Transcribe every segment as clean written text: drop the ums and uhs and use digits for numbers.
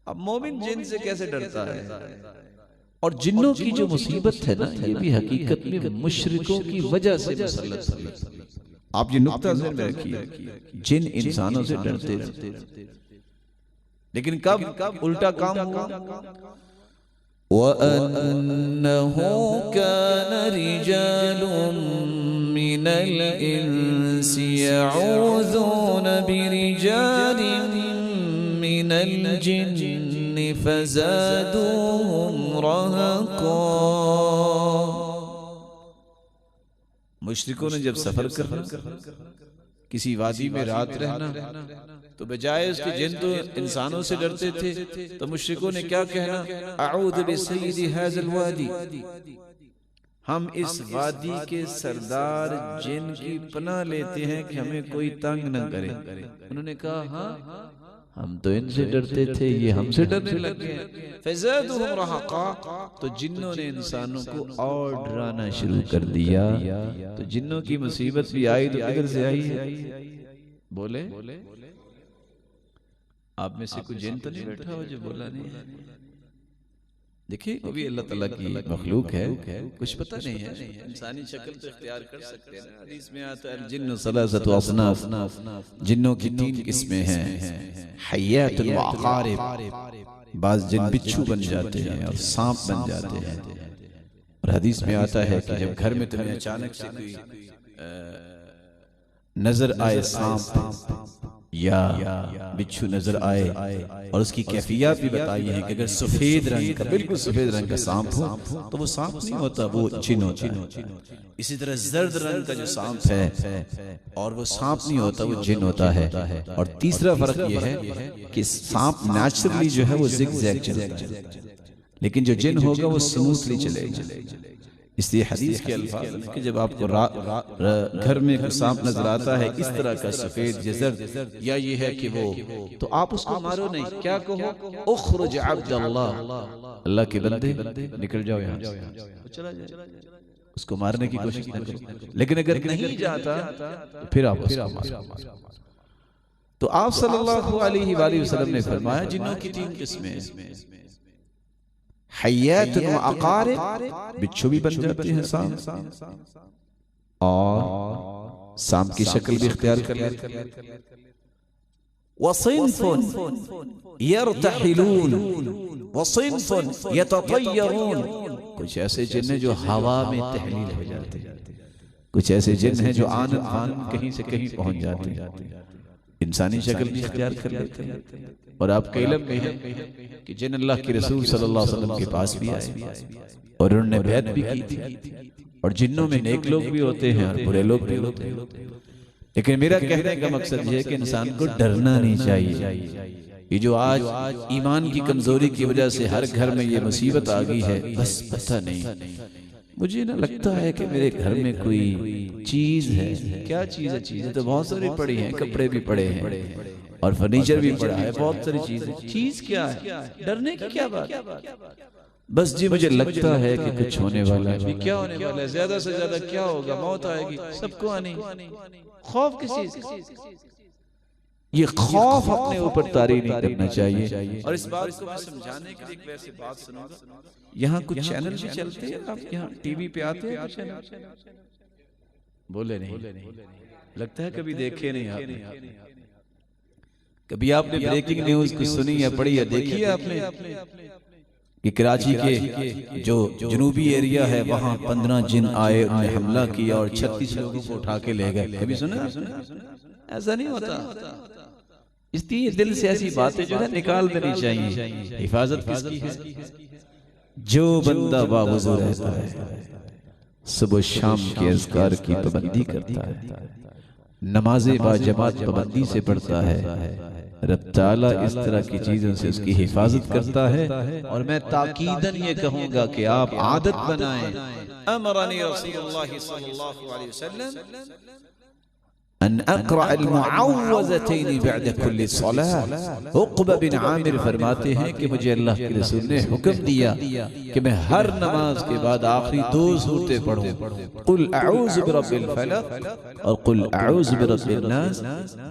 اب مومن جن سے کیسے ڈرتا ہے؟ اور جنوں کی جو مصیبت ہے نا یہ بھی حقیقت میں مشرکوں کی وجہ سے مسلط ہوئی۔ آپ یہ نقطہ ذہن میں رکھیے، جن انسانوں سے ڈرتے تھے، لیکن کب الٹا کام ہوا؟ وَأَنَّهُ كَانَ رِجَالٌ مِّنَ الْإِنسِ يَعُوذُونَ بِرِجَالٍ مِّنَ الْجِنِّ فَزَادُوهُمْ رَهَقًا۔ مشرکوں نے جب سفر کرنا، کسی وادی میں رات رہنا، تو بجائے اس کے جن تو انسانوں سے ڈرتے تھے، تو مشرکوں نے کیا کہنا؟ اعوذ بسید ھذا الوادی، ہم اس وادی کے سردار جن کی پناہ لیتے ہیں کہ ہمیں کوئی تنگ نہ کرے۔ انہوں نے کہا ہاں ہم تو ان سے ڈرتے تھے، یہ ہم سے ڈرنے لگے ہیں۔ فزادوہم رہقا، تو جنوں نے انسانوں کو اور ڈرانا شروع کر دیا۔ تو جنوں کی مصیبت بھی آئی تو کدھر سے آئی ہے؟ بولے آپ میں سے کوئی جن تو نہیں بیٹھا ہو جو بولا نہیں؟ دیکھیے وہ بھی اللہ تعالیٰ کی مخلوق ہے، کچھ پتہ نہیں ہے، انسانی شکل تو اختیار کر سکتے ہیں۔ حدیث میں آتا ہے الجن ثلاثۃ اصناف، جنوں کی 3 قسمیں ہیں، حیات و عقارب، بعض جن بچھو بن جاتے ہیں اور سانپ بن جاتے ہیں۔ اور حدیث میں آتا ہے کہ جب گھر میں تمہیں اچانک سے کوئی نظر آئے سانپ یا بچھو نظر آئے، اور اس کی کیفیات بھی بتائی ہیں کہ اگر سفید رنگ کا، بالکل سفید رنگ کا سانپ ہو تو وہ سانپ نہیں ہوتا، وہ جن ہوتا ہے۔ اسی طرح زرد رنگ کا جو سانپ ہے اور وہ سانپ نہیں ہوتا، وہ جن ہوتا ہے۔ اور تیسرا فرق یہ ہے کہ سانپ نیچرلی جو ہے وہ زگ زیگ چلتا ہے، لیکن جو جن ہوگا وہ سموتھلی چلے گا۔ اس لیے حدیث کے الفاظ کہ جب آپ کو گھر میں کوئی سانپ نظر آتا ہے اس طرح کا سفید جزر، یا یہ ہے کہ وہ، تو آپ اس کو مارو نہیں، کیا کہو؟ اخرج عبد اللہ، اللہ کے بندے نکل جاؤ یہاں سے، چلا جائے، اس کو مارنے کی کوشش نہ کرو۔ لیکن اگر نہیں جاتا تو پھر آپ اس کو مارو۔ تو آپ صلی اللہ علیہ وآلہ وسلم نے فرمایا جنوں کی 3 قسمیں، حیات و عقارب، بچھو بھی بن جاتے ہیں سانپ، اور سانپ کی شکل بھی اختیار کر لیتے ہیں، وصنف یرتحلون وصنف یتطیرون، کچھ ایسے جن ہیں جو ہوا میں تحلیل ہو جاتے ہیں، کچھ ایسے جن ہیں جو آن کہیں سے کہیں پہنچ جاتے ہیں، انسانی شکل بھی اختیار کر لیتے ہیں۔ اور آپ کا علم میں ہے کہ جن اللہ کے رسول صلی اللہ علیہ وسلم کے پاس بھی آئے اور انہوں نے بیعت بھی کی تھی، اور جنوں میں نیک لوگ بھی ہوتے ہیں اور برے لوگ بھی ہوتے ہیں۔ لیکن میرا کہنے کا مقصد یہ ہے کہ انسان کو ڈرنا نہیں چاہیے۔ یہ جو آج ایمان کی کمزوری کی وجہ سے ہر گھر میں یہ مصیبت آ گئی ہے، بس پتہ نہیں، مجھے نہ لگتا ہے کہ میرے گھر میں کوئی چیز ہے۔ کیا چیز ہے؟ چیزیں تو بہت ساری پڑی ہیں، کپڑے بھی پڑے ہیں اور فرنیچر بھی پڑا ہے، بہت ساری چیزیں۔ چیز کیا ہے؟ ڈرنے کی کیا بات؟ بس جی مجھے لگتا ہے کہ کچھ ہونے والا ہے۔ کیا ہونے والا ہے؟ زیادہ سے زیادہ کیا ہوگا؟ موت آئے گی، سب کو آنی۔ خوف کس چیز؟ یہ خوف اپنے اوپر طاری نہیں کرنا چاہیے۔ اور اس بات کو میں سمجھانے کے لیے ایک ویسے بات سنوں گا، یہاں کچھ چینل بھی چلتے ہیں، آپ یہاں ٹی وی پہ آتے ہیں کچھ چینل؟ بولے نہیں، لگتا ہے کبھی دیکھے نہیں آپ نے۔ کبھی آپ نے بریکنگ نیوز کو سنی یا پڑھی یا دیکھی ہے آپ نے کہ کراچی کے جو جنوبی ایریا ہے وہاں 15 جن آئے، انہوں نے حملہ کیا اور 36 لوگوں کو اٹھا کے لے گئے؟ کبھی سنا؟ ایسا نہیں ہوتا۔ اس لیے دل سے ایسی باتیں جو ہے نکال دینی چاہیے۔ حفاظت کس کی ہے؟ جو بندہ باوضو رہتا ہے، صبح و شام کے اذکار کی پابندی کرتا ہے، نماز با جماعت پابندی سے پڑھتا ہے، رب تعالیٰ اس طرح کی چیزوں سے اس کی حفاظت کرتا ہے۔ اور میں تاکیداً یہ کہوں گا کہ آپ عادت بنائیں۔ امرنی رسول اللہ صلی اللہ علیہ وسلم ان اقرأ المعوذتین بعد کل صلاة۔ عقبہ بن عامر فرماتے ہیں کہ مجھے اللہ کے رسول نے حکم دیا کہ میں ہر نماز کے بعد آخری 2 سورتیں پڑھوں، قل اعوذ برب الفلق اور قل اعوذ برب الناس۔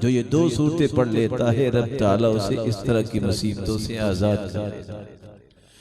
جو یہ 2 سورتیں پڑھ لیتا ہے رب تعالیٰ اسے اس طرح کی مصیبتوں سے آزاد کر دیتا ہے۔